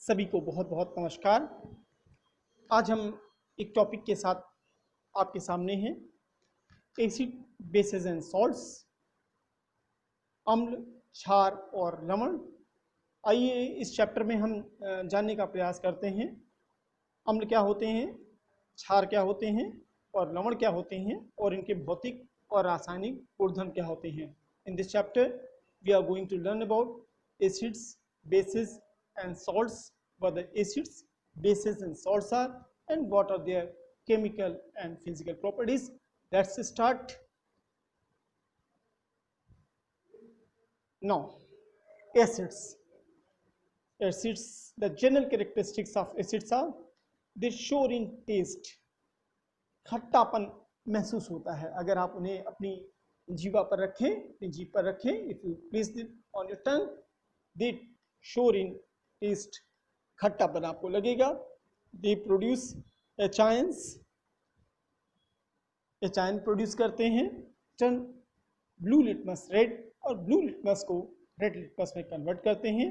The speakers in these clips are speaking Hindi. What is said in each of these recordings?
सभी को बहुत बहुत नमस्कार। आज हम एक टॉपिक के साथ आपके सामने हैं, एसिड बेसेस एंड सॉल्ट्स, अम्ल, क्षार और लवण। आइए इस चैप्टर में हम जानने का प्रयास करते हैं, अम्ल क्या होते हैं, क्षार क्या होते हैं और लवण क्या होते हैं और इनके भौतिक और रासायनिक गुणधर्म क्या होते हैं। In this chapter we are going to learn about acids, bases and salts, what the acids, bases and salts are, and what are their chemical and physical properties. Let's start. Now, acids. The general characteristics of acids are they show in taste. खट्टापन महसूस होता है अगर आप उन्हें अपनी जीवा पर रखें, अपनी जीभ पर रखें, if you place it on your tongue, they show in taste. खट्टापन आपको लगेगा। They produce achions, H ion produce करते हैं, टर्न ब्लू लिटमस रेड और ब्लू लिटमस को रेड लिटमस में कन्वर्ट करते हैं।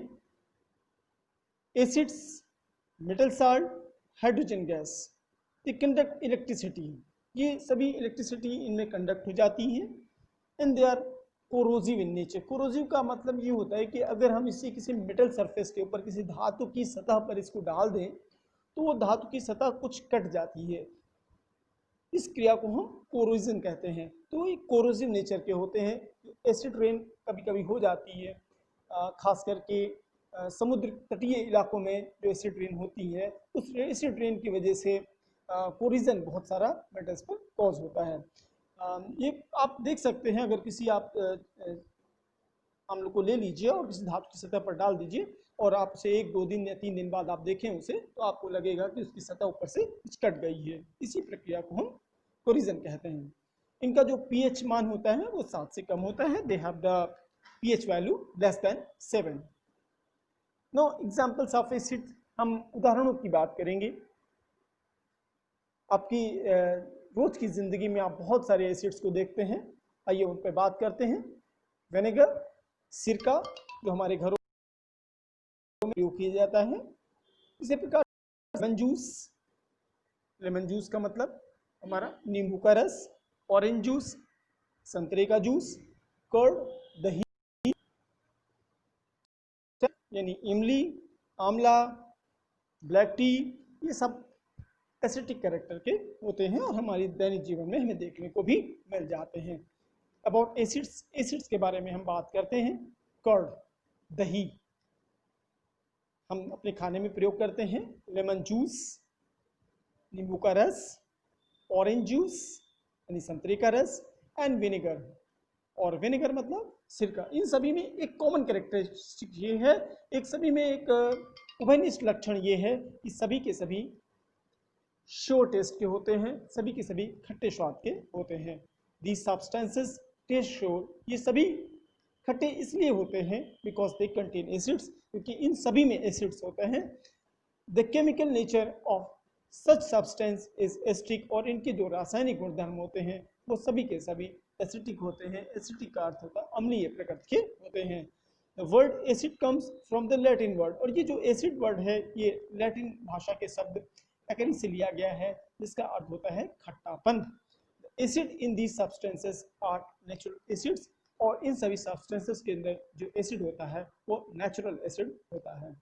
Acids, metal salt, hydrogen gas, ये कंडक्ट इलेक्ट्रिसिटी, ये सभी इलेक्ट्रिसिटी इनमें कंडक्ट हो जाती हैं। And they are corrosive in nature. Corrosive का मतलब ये होता है कि अगर हम इसे किसी मेटल सरफेस के ऊपर, किसी धातु की सतह पर इसको डाल दें तो वो धातु की सतह कुछ कट जाती है। इस क्रिया को हम कोरोजन कहते हैं। तो ये कोरोजिव नेचर के होते हैं। एसिड रेन कभी कभी हो जाती है, खास करके समुद्र तटीय इलाकों में जो एसिड रेन होती है, उस एसिड रेन की वजह से कोरोजन बहुत सारा मेटल्स पर कॉज होता है। ये आप देख सकते हैं, अगर किसी आप अम्ल को ले लीजिए और किसी धातु की सतह पर डाल दीजिए और आप उसे 1-2 दिन या 3 दिन बाद आप देखें उसे, तो आपको लगेगा कि उसकी सतह ऊपर से कट गई है। इसी प्रक्रिया को हम कोरोजन कहते हैं। इनका जो pH मान होता है वो 7 से कम होता है। They have the pH value less than 7। No examples of acid, हम उदाहरणों की बात करेंगे। आपकी रोज की जिंदगी में आप बहुत सारे एसिड्स को देखते हैं, आइए उन पर बात करते हैं। विनेगर, सिरका, जो हमारे घरों में प्रयोग किया जाता है। इसी प्रकार लेमन जूस, लेमन जूस का मतलब हमारा नींबू का रस, ऑरेंज जूस, संतरे का जूस, कर्ड, दही यानी इमली, आंवला, ब्लैक टी, ये सब एसिडिक कैरेक्टर के होते हैं और हमारी दैनिक जीवन में हमें देखने को भी मिल जाते हैं। अबाउट एसिड्स, एसिड्स के बारे में हम बात करते हैं। कर्ड, दही हम अपने खाने में प्रयोग करते हैं। लेमन जूस, नींबू का रस, ऑरेंज जूस यानी संतरे का रस, एंड विनेगर, और विनेगर मतलब सिरका। इन सभी में एक कॉमन कैरेक्टरिस्टिक ये है, एक सभी में एक उभयनिष्ठ लक्षण ये है कि सभी के सभी श्योर टेस्ट के होते हैं, सभी के सभी खट्टे स्वाद के होते हैं। दीज सब्सटेंसेस टेस्ट श्योर, ये सभी खट्टे इसलिए होते हैं बिकॉज दे कंटेन एसिड्स, क्योंकि इन सभी में एसिड्स होते हैं। The chemical nature of such substance is acidic, और इनके जो रासायनिक गुणधर्म होते हैं वो सभी के सभी एसिडिक होते हैं। एसिडिक का अर्थ होता है अम्लीय प्रकृति के होते हैं। The word acid comes from the Latin word, और ये जो एसिड वर्ड है ये लैटिन भाषा के शब्द एकरी से लिया गया है, जिसका अर्थ होता है खट्टापन। Acid in these substances are natural acids, और इन सभी सब्सटेंसेस के अंदर जो एसिड होता है वो नेचुरल एसिड होता है।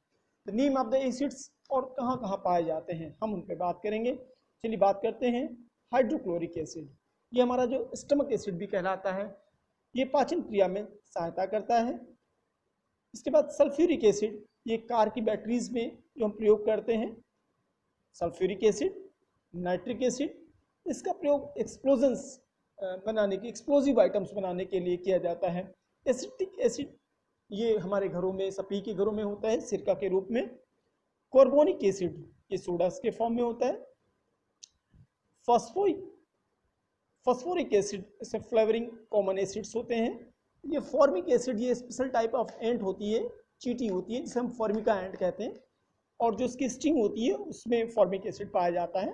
The name of the acids, और कहाँ कहाँ पाए जाते हैं हम उन पर बात करेंगे। चलिए बात करते हैं। हाइड्रोक्लोरिक एसिड, ये हमारा जो स्टमक एसिड भी कहलाता है, ये पाचन क्रिया में सहायता करता है। इसके बाद सल्फ्यूरिक एसिड, ये कार की बैटरीज में जो हम प्रयोग करते हैं। सल्फ्यूरिक एसिड, नाइट्रिक एसिड, इसका प्रयोग एक्सप्लोजन्स बनाने के, एक्सप्लोजिव आइटम्स बनाने के लिए किया जाता है। एसिटिक एसिड, ये हमारे घरों में, सभी के घरों में होता है सिरका के रूप में। कार्बोनिक एसिड, ये सोडा के फॉर्म में होता है। फॉस्फोरिक एसिड, इसे फ्लेवरिंग कॉमन एसिड्स होते हैं। ये फॉर्मिक एसिड, ये स्पेशल टाइप ऑफ एंट होती है, चींटी होती है, जिसे हम फॉर्मिका एंट कहते हैं, और जो इसकी स्टिंग होती है उसमें फॉर्मिक एसिड पाया जाता है।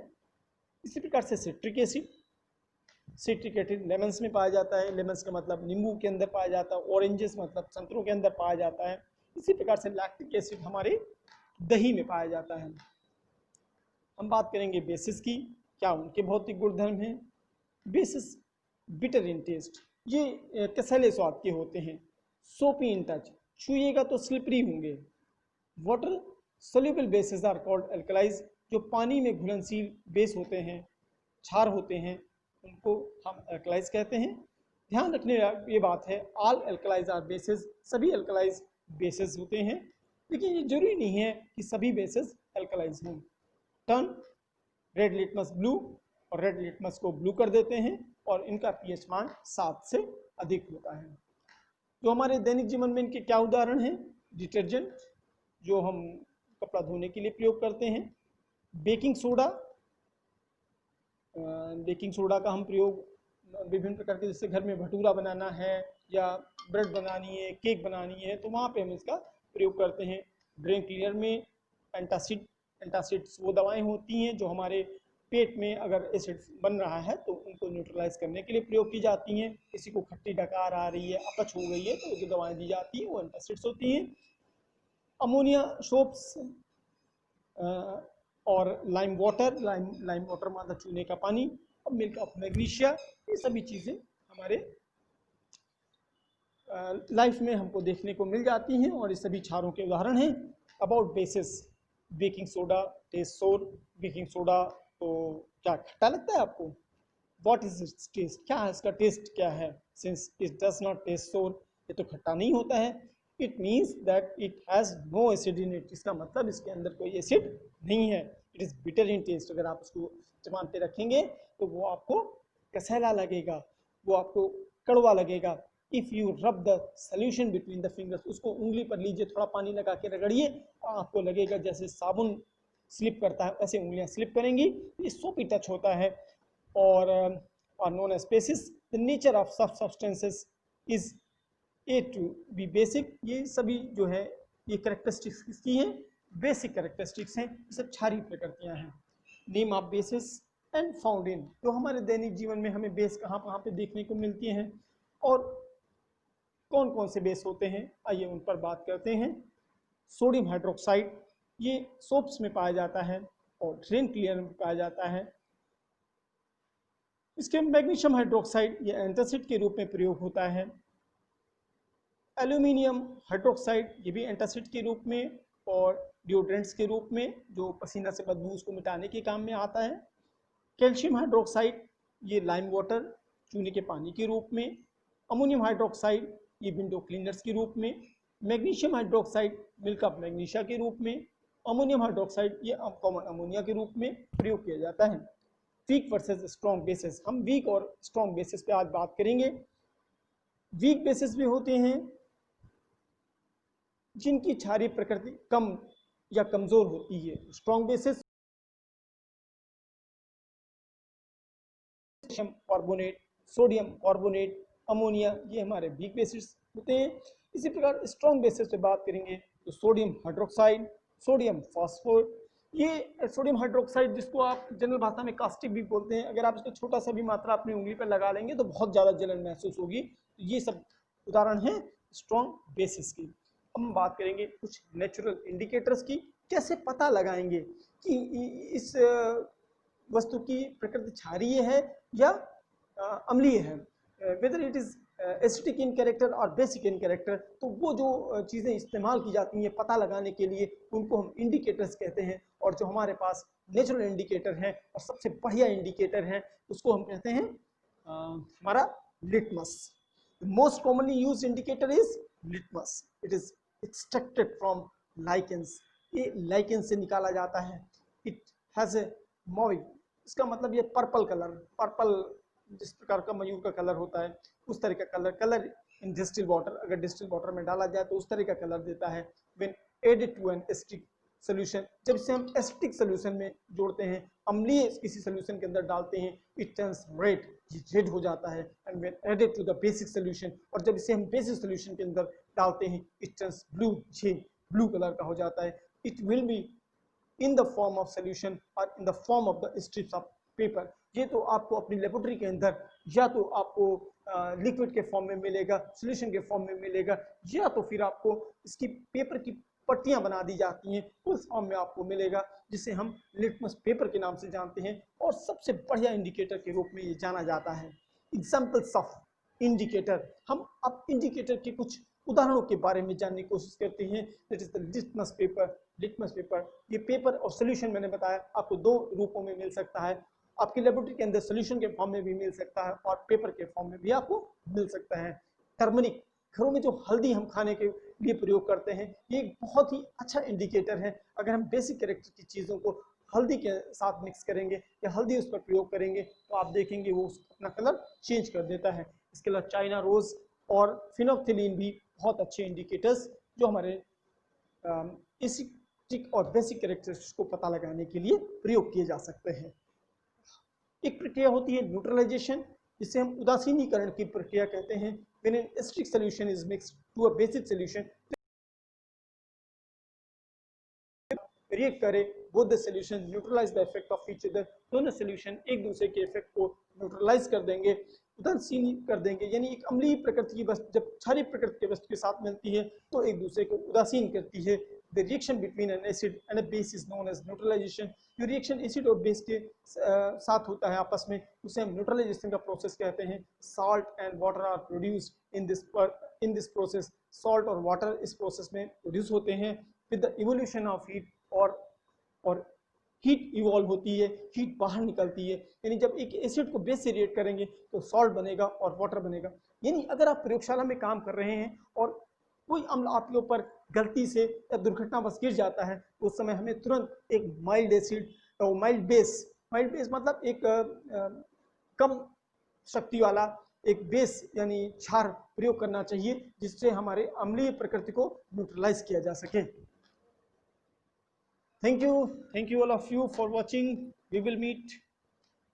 इसी प्रकार से citric acid, citric acid lemons में पाया जाता है। लेमन्स का मतलब नींबू के अंदर पाया जाता है, ऑरेंजेस मतलब संतरों के अंदर पाया जाता है। इसी प्रकार से लैक्टिक एसिड हमारे दही में पाया जाता है। हम बात करेंगे बेसिस की, क्या उनके भौतिक गुणधर्म हैं। बेसिस बिटर इन टेस्ट, ये कसैले स्वाद के होते हैं। सोपी इन टच, छुएगा तो स्लिपरी होंगे। Water soluble bases are called alkalis, जो पानी में घुलनशील बेस होते हैं, क्षार होते हैं, उनको हम एल्कलाइज कहते हैं। ध्यान रखने ये बात है, ऑल एल्कलाइज आर बेसिस, सभी एल्कलाइज बेसिस होते हैं, लेकिन ये जरूरी नहीं है कि सभी बेसिस एल्कलाइज हों। टर्न रेड लिटमस ब्लू, और रेड लिटमस को ब्लू कर देते हैं, और इनका पीएच मान 7 से अधिक होता है। तो हमारे दैनिक जीवन में इनके क्या उदाहरण हैं? डिटर्जेंट, जो हम कपड़ा धोने के लिए प्रयोग करते हैं। बेकिंग सोडा, बेकिंग सोडा का हम प्रयोग विभिन्न प्रकार के, जैसे घर में भटूरा बनाना है या ब्रेड बनानी है, केक बनानी है, तो वहाँ पे हम इसका प्रयोग करते हैं। ड्रेन क्लीनर में एंटासिड्स वो दवाएं होती हैं जो हमारे पेट में अगर एसिड बन रहा है तो उनको न्यूट्रलाइज करने के लिए प्रयोग की जाती हैं। किसी को खट्टी डकार आ रही है, अपच हो गई है, तो जो दवाएं दी जाती हैं वो एंटासिड्स होती हैं। अमोनिया सोप्स और लाइम वाटर मतलब चूने का पानी, और मिल्क ऑफ मैग्नीशिया, ये सभी चीज़ें हमारे लाइफ में हमको देखने को मिल जाती हैं, और ये सभी क्षारों के उदाहरण हैं। About bases, baking soda taste sour, baking soda तो क्या खट्टा लगता है आपको? व्हाट इज इट्स टेस्ट, क्या है इसका टेस्ट क्या है? Since it does not taste sour, ये तो खट्टा नहीं होता है। It means that it has no acid in it, इसका मतलब इसके अंदर कोई एसिड नहीं है। It is bitter in taste, अगर आप उसको जबान पे रखेंगे तो वो आपको कसैला लगेगा, वो आपको कड़वा लगेगा। If you rub the solution between the fingers, उसको उंगली पर लीजिए, थोड़ा पानी लगा के रगड़िए, और आपको लगेगा जैसे साबुन स्लिप करता है, ऐसे उंगलियां स्लिप करेंगी, ये सोपी टच होता है। और known as bases, the nature of सफ substances is a to be basic, ये सभी जो है ये कैरेक्टरिस्टिक्स किसकी हैं? बेसिक कैरेक्टरिस्टिक्स हैं, ये सब क्षारीय प्रकृतियां हैं। Name of basis and found in, तो हमारे दैनिक जीवन में हमें बेस कहाँ कहाँ पे देखने को मिलती हैं और कौन कौन से बेस होते हैं, आइए उन पर बात करते हैं। सोडियम हाइड्रोक्साइड, ये सोप्स में पाया जाता है और ड्रेन क्लीनर में पाया जाता है। इसके मैग्नीशियम हाइड्रोक्साइड, ये एंटासिड के रूप में प्रयोग होता है। एल्यूमिनियम हाइड्रोक्साइड, ये भी एंटासिड के रूप में और डिओड्रेंट्स के रूप में, जो पसीना से बदबू उसको मिटाने के काम में आता है। कैल्शियम हाइड्रोक्साइड, ये लाइम वाटर चूने के पानी के रूप में। अमोनियम हाइड्रोक्साइड, ये विंडो क्लीनर्स के रूप में। Magnesium hydroxide, milk of magnesia के रूप में। अमोनियम हाइड्रोक्साइड, ये कॉमन अमोनिया के रूप में प्रयोग किया जाता है। वीक वर्सेस स्ट्रॉन्ग बेसिस, हम वीक और स्ट्रॉन्ग बेसिस पे आज बात करेंगे। वीक बेसिस भी होते हैं जिनकी क्षारीय प्रकृति कम या कमजोर होती है। Strong bases carbonate, sodium carbonate, ammonia, ये हमारे वीक बेसिस होते हैं। इसी प्रकार स्ट्रॉन्ग बेसिस पे बात करेंगे तो सोडियम हाइड्रोक्साइड, सोडियम फॉस्फोर, ये सोडियम हाइड्रोक्साइड जिसको आप जनरल भाषा में कास्टिक भी बोलते हैं, अगर आप इसको छोटा सा भी मात्रा अपनी उंगली पर लगा लेंगे तो बहुत ज़्यादा जलन महसूस होगी। तो ये सब उदाहरण हैं स्ट्रॉन्ग बेसिस की। हम बात करेंगे कुछ नेचुरल इंडिकेटर्स की, कैसे पता लगाएंगे कि इस वस्तु की प्रकृति क्षारीय है या अम्लीय है, whether it is acidic in character और बेसिक इन कैरेक्टर। तो वो जो चीज़ें इस्तेमाल की जाती हैं पता लगाने के लिए, उनको हम इंडिकेटर्स कहते हैं। और जो हमारे पास नेचुरल इंडिकेटर हैं और सबसे बढ़िया इंडिकेटर हैं, उसको हम कहते हैं हमारा litmus. Most commonly use indicator is litmus. It is extracted from lichens, ये लाइकेन से निकाला जाता है। इट हैज ए मॉविंग, इसका मतलब ये पर्पल कलर, पर्पल जिस प्रकार का मयूर का कलर होता है उस तरह का कलर इन डिस्टिल वाटर, अगर डिस्टिल वाटर में डाला जाए तो उस तरह का कलर देता है। When added to an acidic solution, जब इसे हम एसिडिक सोल्यूशन में जोड़ते हैं, अम्लीय किसी सोल्यूशन के अंदर डालते हैं, इट टर्न्स रेड, ये रेड हो जाता है। And when added to the basic solution, और जब इसे हम बेसिक सोल्यूशन के अंदर डालते हैं, इट टर्न्स ब्लू, ये ब्लू कलर का हो जाता है। It will be in the form of solution और in the form of the strips of paper. ये तो आपको अपनी लेबोरेटरी के अंदर या तो आपको लिक्विड के फॉर्म में मिलेगा, सोल्यूशन के फॉर्म में मिलेगा, या तो फिर आपको इसकी पेपर की पट्टियां बना दी जाती हैं, उस फॉर्म में आपको मिलेगा, जिसे हम लिटमस पेपर के नाम से जानते हैं और सबसे बढ़िया इंडिकेटर के रूप में ये जाना जाता है। एग्जाम्पल्स ऑफ इंडिकेटर, हम अब इंडिकेटर के कुछ उदाहरणों के बारे में जानने की कोशिश करते हैं। That is the litmus paper. Litmus paper, ये पेपर और सोल्यूशन मैंने बताया आपको दो रूपों में मिल सकता है, आपकी लेबोरेटरी के अंदर सोल्यूशन के फॉर्म में भी मिल सकता है और पेपर के फॉर्म में भी आपको मिल सकता है। टर्मरिक, घरों में जो हल्दी हम खाने के लिए प्रयोग करते हैं, ये एक बहुत ही अच्छा इंडिकेटर है। अगर हम बेसिक कैरेक्टर की चीज़ों को हल्दी के साथ मिक्स करेंगे या हल्दी उस पर प्रयोग करेंगे तो आप देखेंगे वो अपना कलर चेंज कर देता है। इसके अलावा चाइना रोज और फिनोक्थिलीन भी बहुत अच्छे इंडिकेटर्स जो हमारे एसिटिक और बेसिक कैरेक्टरिस्टिक्स को पता लगाने के लिए प्रयोग किए जा सकते हैं। एक प्रक्रिया होती है न्यूट्रलाइजेशन, जिसे हम उदासीनीकरण की प्रक्रिया कहते हैं। When an acidic solution is mixed to a basic solution, react करे, both the solution neutralize the effect of each other, दोनों solution एक दूसरे के इफेक्ट को न्यूट्रलाइज कर देंगे, उदासीन कर देंगे। यानी एक अम्लीय प्रकृति की वस्तु जब क्षारीय प्रकृति की वस्तु के साथ मिलती है तो एक दूसरे को उदासीन करती है। The reaction between an acid and a base is known as neutralization. जो रिएक्शन एसिड और बेस के साथ होता है आपस में, उसे हम न्यूट्रलाइजेशन का प्रोसेस कहते हैं। Salt and water are produced in this process. Salt और वाटर इस प्रोसेस में प्रोड्यूस होते हैं। With the evolution of heat और हीट इवॉल्व होती है, हीट बाहर निकलती है। यानी जब एक एसिड को बेस से रिएक्ट करेंगे तो सॉल्ट बनेगा और वाटर बनेगा। यानी अगर आप प्रयोगशाला में काम कर रहे हैं और कोई अम्ल आपके ऊपर गलती से या दुर्घटनावश गिर जाता है तो उस समय हमें तुरंत एक माइल्ड एसिड और माइल्ड बेस मतलब एक कम शक्ति वाला एक बेस यानी क्षार प्रयोग करना चाहिए, जिससे हमारे अम्लीय प्रकृति को न्यूट्रलाइज किया जा सके। Thank you all of you for watching. We will meet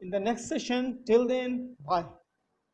in the next session. Till then, bye.